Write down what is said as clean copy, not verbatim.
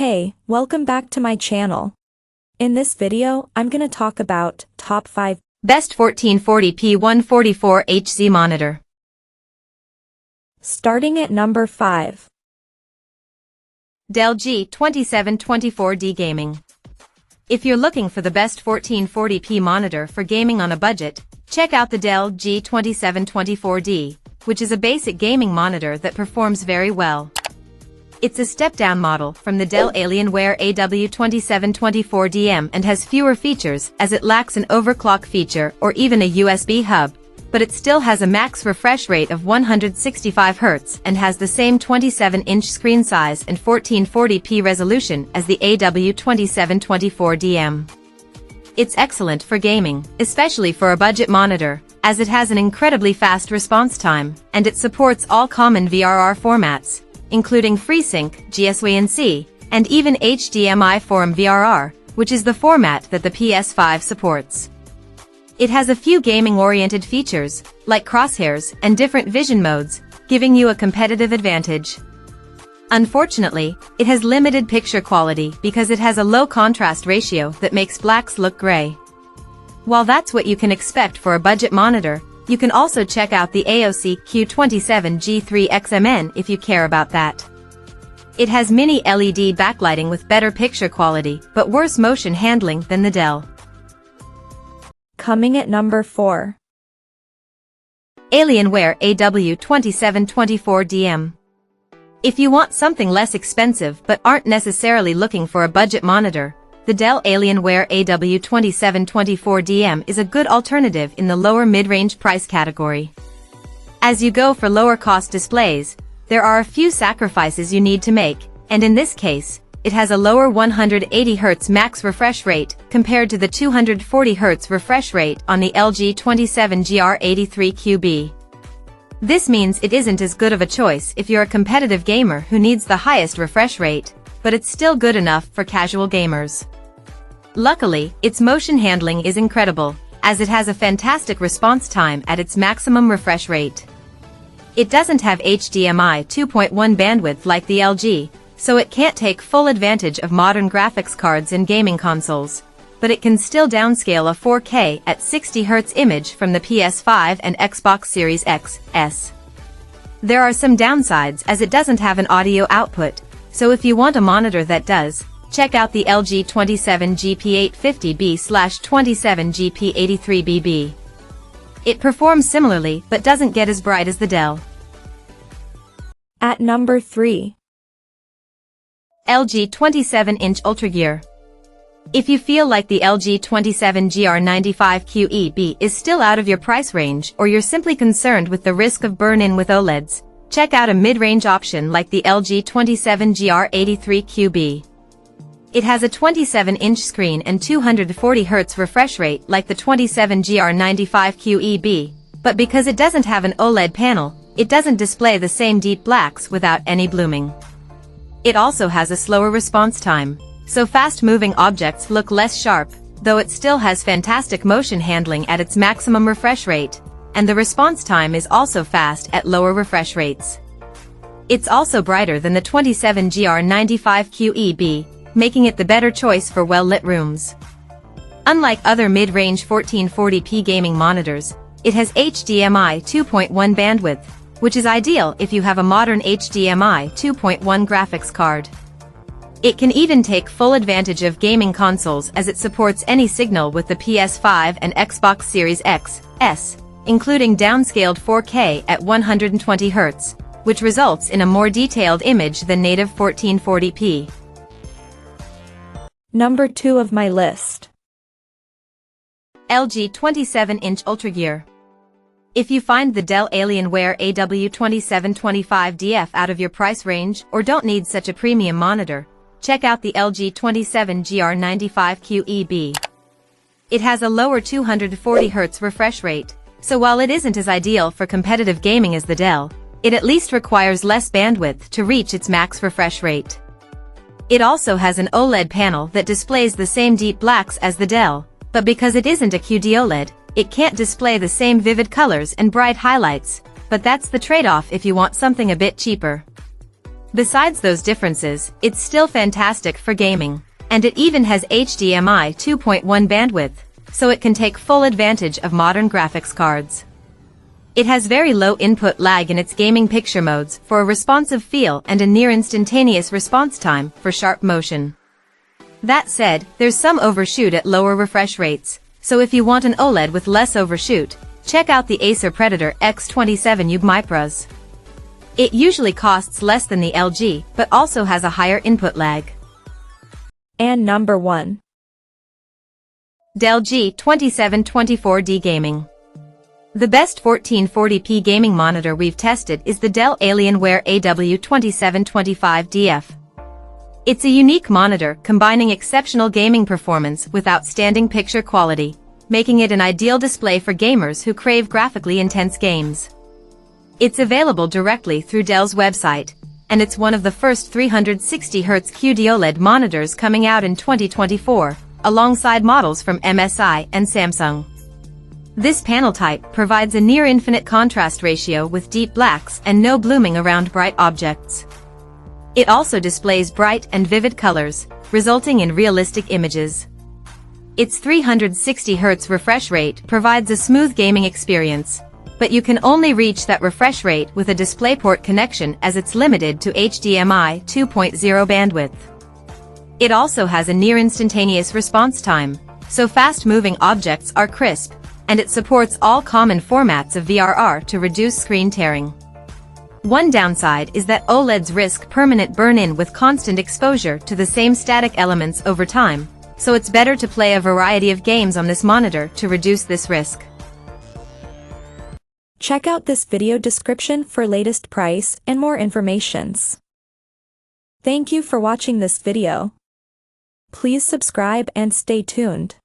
Hey, welcome back to my channel. In this video, I'm gonna talk about top 5 best 1440p 144Hz monitor. Starting at number 5. Dell G2724D Gaming. If you're looking for the best 1440p monitor for gaming on a budget, check out the Dell G2724D, which is a basic gaming monitor that performs very well. It's a step-down model from the Dell Alienware AW2724DM and has fewer features as it lacks an overclock feature or even a USB hub, but it still has a max refresh rate of 165 Hz and has the same 27-inch screen size and 1440p resolution as the AW2724DM. It's excellent for gaming, especially for a budget monitor, as it has an incredibly fast response time, and it supports all common VRR formats, including FreeSync, GSWC, and even HDMI Forum VRR, which is the format that the PS5 supports. It has a few gaming-oriented features, like crosshairs and different vision modes, giving you a competitive advantage. Unfortunately, it has limited picture quality because it has a low contrast ratio that makes blacks look gray. While that's what you can expect for a budget monitor, you can also check out the AOC Q27G3XMN if you care about that. It has mini LED backlighting with better picture quality, but worse motion handling than the Dell. Coming at number 4. Alienware AW2724DM. If you want something less expensive but aren't necessarily looking for a budget monitor, the Dell Alienware AW2724DM is a good alternative in the lower mid-range price category. As you go for lower-cost displays, there are a few sacrifices you need to make, and in this case, it has a lower 180 Hz max refresh rate compared to the 240 Hz refresh rate on the LG 27GR83QB. This means it isn't as good of a choice if you're a competitive gamer who needs the highest refresh rate, but it's still good enough for casual gamers. Luckily, its motion handling is incredible, as it has a fantastic response time at its maximum refresh rate. It doesn't have HDMI 2.1 bandwidth like the LG, so it can't take full advantage of modern graphics cards in gaming consoles, but it can still downscale a 4K at 60 Hz image from the PS5 and Xbox Series X, S. There are some downsides as it doesn't have an audio output, so if you want a monitor that does, check out the LG 27GP850B/27GP83BB. It performs similarly but doesn't get as bright as the Dell. At number 3. LG 27-inch Ultragear. If you feel like the LG 27GR95QEB is still out of your price range or you're simply concerned with the risk of burn-in with OLEDs, check out a mid-range option like the LG 27GR83QB. It has a 27-inch screen and 240 Hz refresh rate like the 27GR95QEB, but because it doesn't have an OLED panel, it doesn't display the same deep blacks without any blooming. It also has a slower response time, so fast-moving objects look less sharp, though it still has fantastic motion handling at its maximum refresh rate, and the response time is also fast at lower refresh rates. It's also brighter than the 27GR95QEB, making it the better choice for well-lit rooms. Unlike other mid-range 1440p gaming monitors, it has HDMI 2.1 bandwidth, which is ideal if you have a modern HDMI 2.1 graphics card. It can even take full advantage of gaming consoles as it supports any signal with the PS5 and Xbox Series X, S, including downscaled 4K at 120 Hz, which results in a more detailed image than native 1440p. Number 2 of my list. LG 27-inch Ultragear. If you find the Dell Alienware AW2725DF out of your price range or don't need such a premium monitor, check out the LG 27GR95QEB. It has a lower 240 Hz refresh rate, so while it isn't as ideal for competitive gaming as the Dell, it at least requires less bandwidth to reach its max refresh rate. It also has an OLED panel that displays the same deep blacks as the Dell, but because it isn't a QD OLED, it can't display the same vivid colors and bright highlights, but that's the trade-off if you want something a bit cheaper. Besides those differences, it's still fantastic for gaming. And it even has HDMI 2.1 bandwidth, so it can take full advantage of modern graphics cards. It has very low input lag in its gaming picture modes for a responsive feel and a near instantaneous response time for sharp motion. That said, there's some overshoot at lower refresh rates, so if you want an OLED with less overshoot, check out the Acer Predator X27 UB Micros. It usually costs less than the LG, but also has a higher input lag. And number 1. Dell G2724D Gaming. The best 1440p gaming monitor we've tested is the Dell Alienware AW2725DF. It's a unique monitor combining exceptional gaming performance with outstanding picture quality, making it an ideal display for gamers who crave graphically intense games. It's available directly through Dell's website, and it's one of the first 360Hz QD-OLED monitors coming out in 2024, alongside models from MSI and Samsung. This panel type provides a near-infinite contrast ratio with deep blacks and no blooming around bright objects. It also displays bright and vivid colors, resulting in realistic images. Its 360Hz refresh rate provides a smooth gaming experience, but you can only reach that refresh rate with a DisplayPort connection as it's limited to HDMI 2.0 bandwidth. It also has a near-instantaneous response time, so fast-moving objects are crisp, and it supports all common formats of VRR to reduce screen tearing. One downside is that OLEDs risk permanent burn-in with constant exposure to the same static elements over time, so it's better to play a variety of games on this monitor to reduce this risk. Check out this video description for latest price and more informations. Thank you for watching this video. Please subscribe and stay tuned.